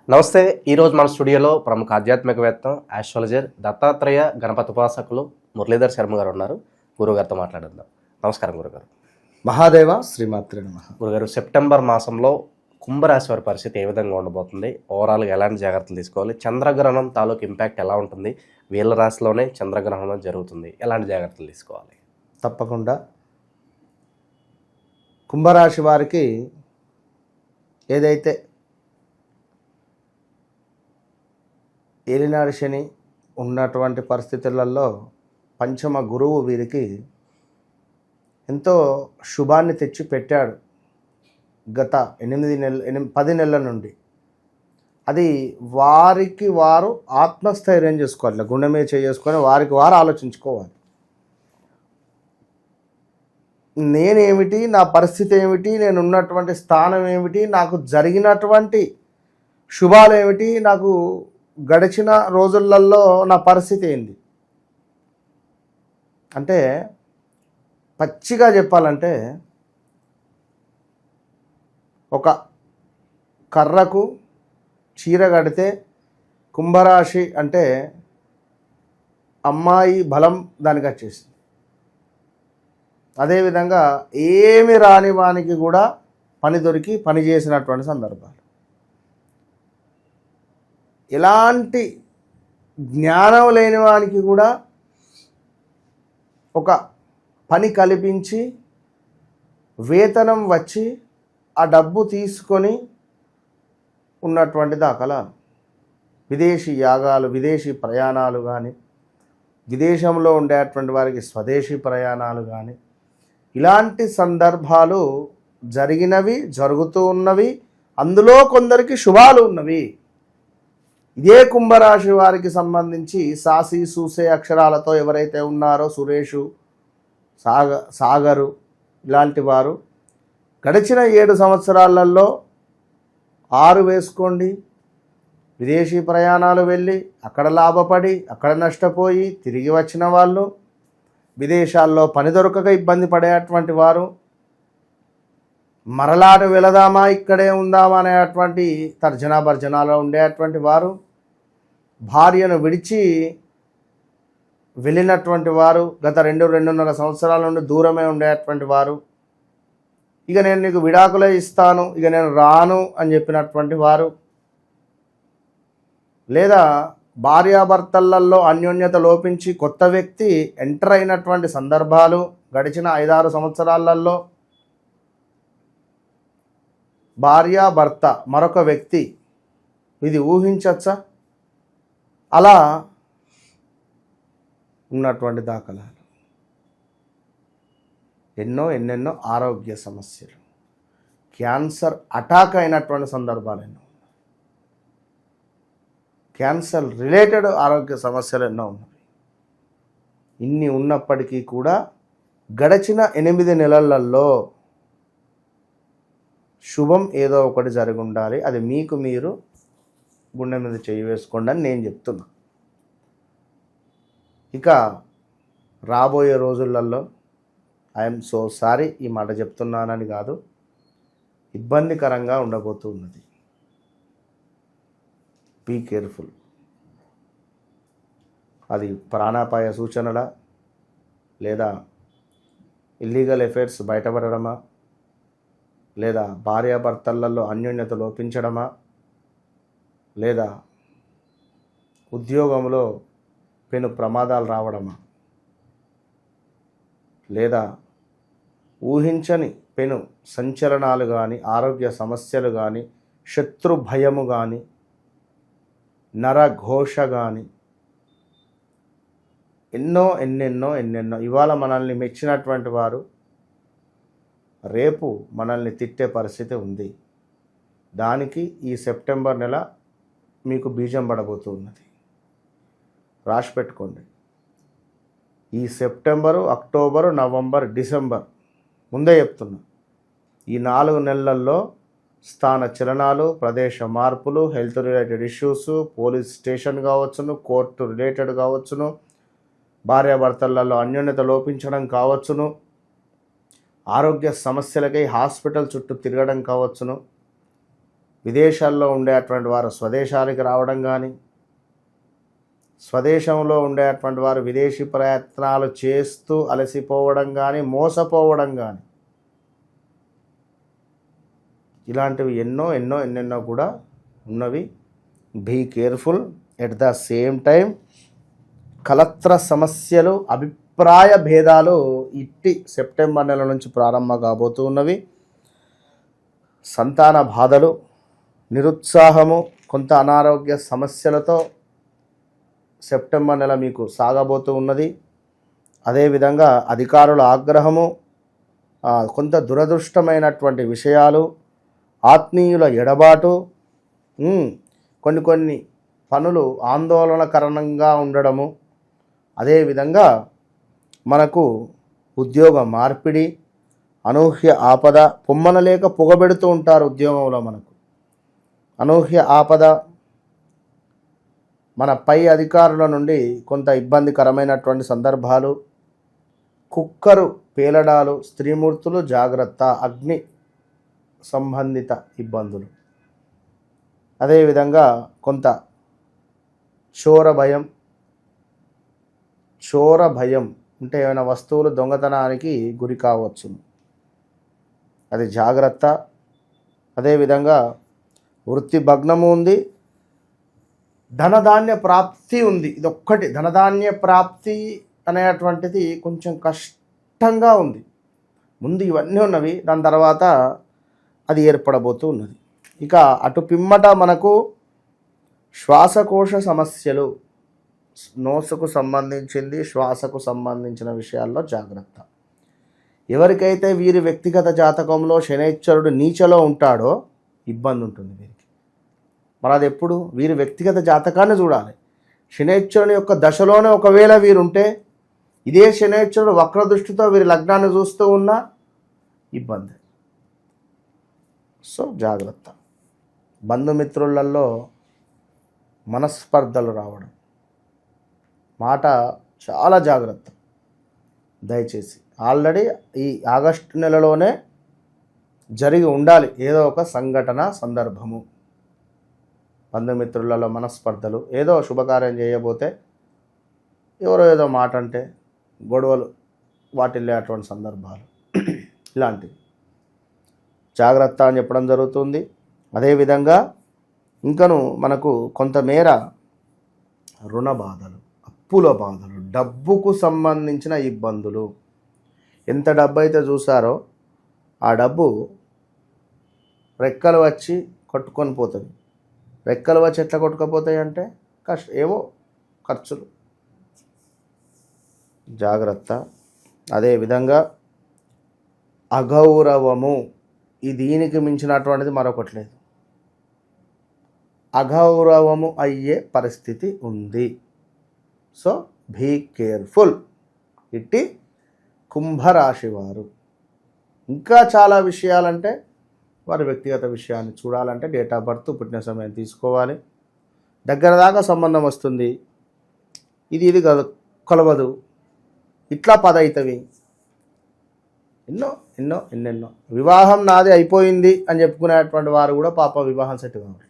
నమస్తే. ఈరోజు మన స్టూడియోలో ప్రముఖ ఆధ్యాత్మికవేత్త, ఆస్ట్రాలజర్, దత్తాత్రేయ గణపతి ఉపాసకులు మురళీధర్ శర్మ గారు ఉన్నారు. గురుగారితో మాట్లాడేద్దాం. నమస్కారం గురుగారు. మహాదేవ శ్రీమాత్రే నమః. గురుగారు, సెప్టెంబర్ మాసంలో కుంభరాశి వారి పరిస్థితి ఏ విధంగా ఉండబోతుంది? ఓవరాల్గా ఎలాంటి జాగ్రత్తలు తీసుకోవాలి? చంద్రగ్రహణం తాలూకు ఇంపాక్ట్ ఎలా ఉంటుంది? వీళ్ళ రాశిలోనే చంద్రగ్రహణం జరుగుతుంది, ఎలాంటి జాగ్రత్తలు తీసుకోవాలి? తప్పకుండా కుంభరాశి వారికి ఏదైతే ఏలినాడు శని ఉన్నటువంటి పరిస్థితులలో పంచమ గురువు వీరికి ఎంతో శుభాన్ని తెచ్చి పెట్టాడు గత 10 నెలల నుండి. అది వారికి వారు ఆత్మస్థైర్యం చేసుకోవాలి, గుండె మీద చేసుకొని వారికి వారు ఆలోచించుకోవాలి. నేనేమిటి, నా పరిస్థితి ఏమిటి, నేను ఉన్నటువంటి స్థానం ఏమిటి, నాకు జరిగినటువంటి శుభాలు ఏమిటి, నాకు గడిచిన రోజులలో నా పరిస్థితి ఏంది అంటే, పచ్చిగా చెప్పాలంటే ఒక కర్రకు చీర కడితే కుంభరాశి అంటే అమ్మాయి బలం దానికి వచ్చేసింది. అదేవిధంగా ఏమి రాని వానికి కూడా పని దొరికి పని చేసినటువంటి సందర్భాలు. ఎలాంటి జ్ఞానం లేని వానికి కూడా ఒక పని కల్పించి వేతనం వచ్చి ఆ డబ్బు తీసుకొని ఉన్నటువంటి దాఖలాలు. విదేశీ యాగాలు, విదేశీ ప్రయాణాలు కానీ, విదేశంలో ఉండేటువంటి వారికి స్వదేశీ ప్రయాణాలు కానీ, ఇలాంటి సందర్భాలు జరిగినవి, జరుగుతూ ఉన్నవి. అందులో కొందరికి శుభాలు ఉన్నవి. ఇదే కుంభరాశి వారికి సంబంధించి సాసి సూసే అక్షరాలతో ఎవరైతే ఉన్నారో సురేషు, సాగరు ఇలాంటి వారు గడిచిన 7 సంవత్సరాలలో 6 వేసుకోండి విదేశీ ప్రయాణాలు వెళ్ళి అక్కడ లాభపడి అక్కడ నష్టపోయి తిరిగి వచ్చిన వాళ్ళు, విదేశాల్లో పని దొరకక ఇబ్బంది పడేటువంటి వారు, మరలాటు వెళదామా ఇక్కడే ఉందామా అనేటువంటి తర్జనా భర్జనాలో ఉండేటువంటి వారు, భార్యను విడిచి వెళ్ళినటువంటి వారు, గత 2-2.5 సంవత్సరాల నుండి దూరమే ఉండేటువంటి వారు, ఇక నేను నీకు విడాకులే ఇస్తాను, ఇక నేను రాను అని చెప్పినటువంటి వారు, లేదా భార్యాభర్తలలో అన్యోన్యత లోపించి కొత్త వ్యక్తి ఎంటర్ అయినటువంటి సందర్భాలు గడిచిన 5-6 సంవత్సరాలలో. భార్యాభర్త మరొక వ్యక్తి, ఇది ఊహించచ్చా? అలా ఉన్నటువంటి దాఖలాలు. ఎన్నెన్నో ఆరోగ్య సమస్యలు, క్యాన్సర్ అటాక్ అయినటువంటి సందర్భాలు ఎన్నో, క్యాన్సర్ రిలేటెడ్ ఆరోగ్య సమస్యలు ఎన్నో ఉన్నాయి. ఇన్ని ఉన్నప్పటికీ కూడా గడిచిన 8 నెలలలో శుభం ఏదో ఒకటి జరిగి ఉండాలి. అది మీకు మీరు గుండె మీద చేయి వేసుకోండి అని నేను చెప్తున్నా. ఇక రాబోయే రోజులలో ఐఎమ్ సో సారీ, ఈ మాట చెప్తున్నానని కాదు, ఇబ్బందికరంగా ఉండబోతూ ఉన్నది. Be careful. అది ప్రాణాపాయ సూచనల, లేదా ఇల్లీగల్ అఫైర్స్ బయటపడడమా, లేదా భార్యాభర్తలలో అన్యోన్యత లోపించడమా, లేదా ఉద్యోగంలో పెను ప్రమాదాలు రావడమా, లేదా ఊహించని పెను సంచలనాలు కానీ, ఆరోగ్య సమస్యలు కానీ, శత్రు భయము కానీ, నరఘోష కానీ, ఎన్నెన్నో ఇవాళ మనల్ని మెచ్చినటువంటి వారు రేపు మనల్ని తిట్టే పరిస్థితి ఉంది. దానికి ఈ సెప్టెంబర్ నెల మీకు బీజం పడబోతున్నది. రాసి పెట్టుకోండి. ఈ సెప్టెంబరు, అక్టోబరు, నవంబర్, డిసెంబర్, ముందే చెప్తున్నా, ఈ 4 నెలల్లో స్థాన చలనాలు, ప్రదేశ మార్పులు, health related issues, police station కావచ్చును, కోర్టు రిలేటెడ్ కావచ్చును, భార్యాభర్తలలో అన్యోన్యత లోపించడం కావచ్చును, ఆరోగ్య సమస్యలకై హాస్పిటల్ చుట్టూ తిరగడం కావచ్చును, విదేశాల్లో ఉండేటువంటి వారు స్వదేశానికి రావడం కానీ, స్వదేశంలో ఉండేటువంటి వారు విదేశీ ప్రయత్నాలు చేస్తూ అలసిపోవడం కానీ, మోసపోవడం కానీ, ఇలాంటివి ఎన్నెన్నో కూడా ఉన్నవి. Be careful. At the same time కలత్ర సమస్యలు, అభిప్రాయ భేదాలు ఇట్టి సెప్టెంబర్ నెల నుంచి ప్రారంభం కాబోతూ ఉన్నవి. సంతాన బాధలు, నిరుత్సాహము, కొంత అనారోగ్య సమస్యలతో సెప్టెంబర్ నెల మీకు సాగబోతూ ఉన్నది. అదేవిధంగా అధికారుల ఆగ్రహము, కొంత దురదృష్టమైనటువంటి విషయాలు, ఆత్మీయుల ఎడబాటు, కొన్ని పనులు ఆందోళనకరంగా ఉండడము, అదేవిధంగా మనకు ఉద్యోగ మార్పిడి, అనూహ్య ఆపద, పొమ్మనలేక పొగబెడుతూ ఉంటారు ఉద్యోగంలో. మనకు అనూహ్య ఆపద, మన పై అధికారుల నుండి కొంత ఇబ్బందికరమైనటువంటి సందర్భాలు, కుక్కరు పేలడాలు, స్త్రీమూర్తులు జాగ్రత్త, అగ్ని సంబంధిత ఇబ్బందులు, అదేవిధంగా కొంత చోర భయం అంటే ఏమైనా వస్తువులు దొంగతనానికి గురి కావచ్చు, అది జాగ్రత్త. అదేవిధంగా వృత్తి భగ్నము ఉంది, ధనధాన్య ప్రాప్తి ఉంది. ఇదొక్కటి, ధనధాన్య ప్రాప్తి అనేటువంటిది కొంచెం కష్టంగా ఉంది. ముందు ఇవన్నీ ఉన్నవి, దాని తర్వాత అది ఏర్పడబోతూ ఉన్నది. ఇక అటు పిమ్మట మనకు శ్వాసకోశ సమస్యలు, నోసుకు సంబంధించింది, శ్వాసకు సంబంధించిన విషయాల్లో జాగ్రత్త. ఎవరికైతే వీరి వ్యక్తిగత జాతకంలో శనైశ్వరుడు నీచలో ఉంటాడో ఇబ్బంది ఉంటుంది వీరికి. మరి అది ఎప్పుడు? వీరి వ్యక్తిగత జాతకాన్ని చూడాలి. శనైశ్వరుని యొక్క దశలోనే ఒకవేళ వీరుంటే, ఇదే శనైశ్వరుడు వక్రదృష్టితో వీరి లగ్నాన్ని చూస్తూ ఉన్నా ఇబ్బంది. సో జాగ్రత్త. బంధుమిత్రులలో మనస్పర్ధలు రావడం, మాట చాలా జాగ్రత్త దయచేసి. ఆల్రెడీ ఈ ఆగస్టు నెలలోనే జరిగి ఉండాలి ఏదో ఒక సంఘటన, సందర్భము. బంధుమిత్రులలో మనస్పర్ధలు, ఏదో శుభకార్యం చేయబోతే ఎవరో ఏదో మాట అంటే గొడవలు వాటిల్లే అటువంటి సందర్భాలు, ఇలాంటివి జాగ్రత్త అని చెప్పడం జరుగుతుంది. అదేవిధంగా ఇంకను మనకు కొంతమేర రుణ బాధలు, అప్పుల బాధలు, డబ్బుకు సంబంధించిన ఇబ్బందులు. ఎంత డబ్బు అయితే చూసారో ఆ డబ్బు రెక్కలు వచ్చి కొట్టుకొని పోతుంది. రెక్కలు వచ్చి ఎట్లా కొట్టుకపోతాయి అంటే ఏవో ఖర్చులు, జాగ్రత్త. అదేవిధంగా అగౌరవము, ఈ దీనికి మించినటువంటిది మరొకటి లేదు. అగౌరవము అయ్యే పరిస్థితి ఉంది. So be careful. ఇట్టి కుంభరాశి వారు. ఇంకా చాలా విషయాలంటే వారి వ్యక్తిగత విషయాన్ని చూడాలంటే డేట్ ఆఫ్ బర్త్, పుట్టిన సమయం తీసుకోవాలి. దగ్గర దాకా సంబంధం వస్తుంది, ఇది కలవదు, ఇట్లా 10 అవుతుంది. ఎన్నెన్నో వివాహం నాది అయిపోయింది అని చెప్పుకునేటువంటి వారు కూడా పాప వివాహం సెట్ కావాలి.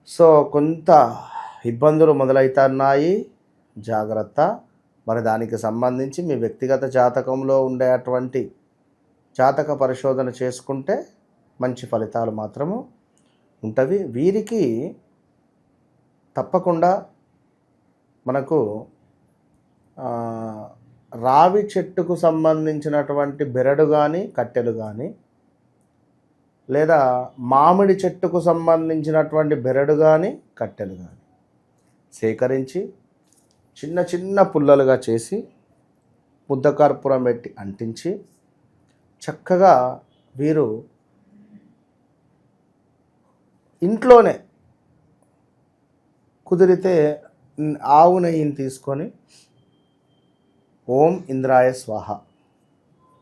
సో కొంత ఇబ్బందులు మొదలవుతున్నాయి, జాగ్రత్త. మరి దానికి సంబంధించి మీ వ్యక్తిగత జాతకంలో ఉండేటువంటి జాతక పరిశోధన చేసుకుంటే మంచి ఫలితాలు మాత్రము ఉంటవి. వీరికి తప్పకుండా మనకు రావి చెట్టుకు సంబంధించినటువంటి బెరడు కానీ, కట్టెలు కానీ, లేదా మామిడి చెట్టుకు సంబంధించినటువంటి బెరడు కానీ, కట్టెలు కానీ సేకరించి చిన్న చిన్న పుల్లలుగా చేసి ముద్దకర్పూరం పెట్టి అంటించి చక్కగా వీరు ఇంట్లోనే కుదిరితే ఆవు నెయ్యిని తీసుకొని ఓం ఇంద్రాయ స్వాహ,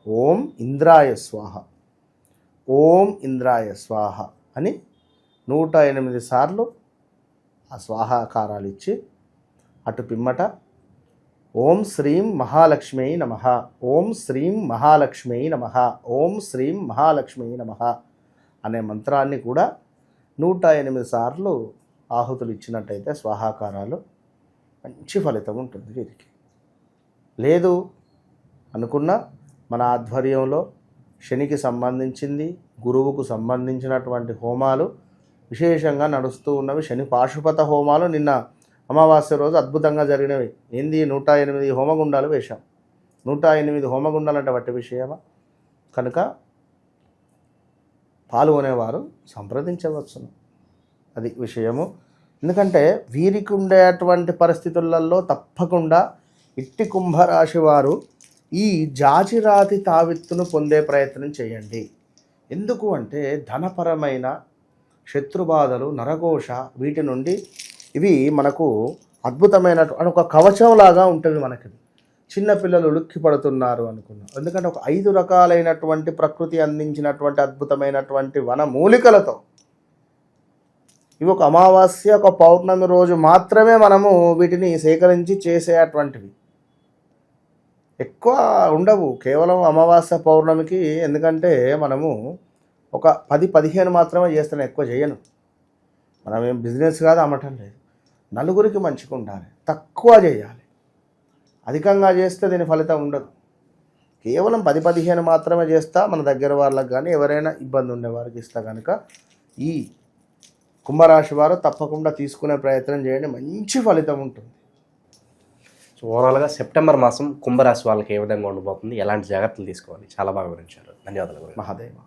ఓం ఇంద్రాయ స్వాహ, ఓం ఇంద్రాయ స్వాహ అని 108 సార్లు ఆ స్వాహాకారాలు ఇచ్చి అటు పిమ్మట ఓం శ్రీం మహాలక్ష్మీ నమః, ఓం శ్రీం మహాలక్ష్మీ నమః, ఓం శ్రీం మహాలక్ష్మీ నమః అనే మంత్రాన్ని కూడా 108 సార్లు ఆహుతులు ఇచ్చినట్టయితే స్వాహాకారాలు మంచి ఫలితం ఉంటుంది వీరికి. లేదు అనుకున్న మన ఆధ్వర్యంలో శనికి సంబంధించింది, గురువుకు సంబంధించినటువంటి హోమాలు విశేషంగా నడుస్తూ ఉన్నవి. శని పాశుపత హోమాలు నిన్న అమావాస్య రోజు అద్భుతంగా జరిగినవి. ఏంది 108 హోమగుండాలు వేశాం. 108 హోమగుండాలు అంటే వట్టి విషయమా? కనుక పాల్గొనేవారు సంప్రదించవచ్చును. అది విషయము. ఎందుకంటే వీరికి ఉండేటువంటి పరిస్థితులలో తప్పకుండా ఇట్టి కుంభరాశి వారు ఈ జాజిరాతి తావిత్తును పొందే ప్రయత్నం చేయండి. ఎందుకు అంటే ధనపరమైన శత్రుబాధలు, నరఘోష వీటి నుండి ఇవి మనకు అద్భుతమైన ఒక కవచంలాగా ఉంటుంది మనకి. చిన్నపిల్లలు ఉలిక్కి పడుతున్నారు అనుకున్నాం. ఎందుకంటే ఒక 5 రకాలైనటువంటి ప్రకృతి అందించినటువంటి అద్భుతమైనటువంటి వన మూలికలతో ఇవి ఒక అమావాస్య, ఒక పౌర్ణమి రోజు మాత్రమే మనము వీటిని సేకరించి చేసేటువంటివి. ఎక్కువ ఉండవు, కేవలం అమావాస్య పౌర్ణమికి. ఎందుకంటే మనము ఒక 10-15 మాత్రమే చేస్తాను, ఎక్కువ చేయను. మనం ఏం బిజినెస్ కాదు, అమ్మటం లేదు. నలుగురికి మంచిగా ఉండాలి, తక్కువ చేయాలి. అధికంగా చేస్తే దీని ఫలితం ఉండదు. కేవలం 10-15 మాత్రమే చేస్తా, మన దగ్గర వాళ్ళకి కానీ ఎవరైనా ఇబ్బంది ఉండేవారికి ఇస్తా. కనుక ఈ కుంభరాశి వారు తప్పకుండా తీసుకునే ప్రయత్నం చేయండి, మంచి ఫలితం ఉంటుంది. సో ఓవరాల్గా సెప్టెంబర్ మాసం కుంభరాశి వాళ్ళకి ఏ విధంగా ఉండబోతుంది, ఎలాంటి జాగ్రత్తలు తీసుకోవాలి, చాలా బాగా వివరించారు. ధన్యవాదాలు. మహాదేవ.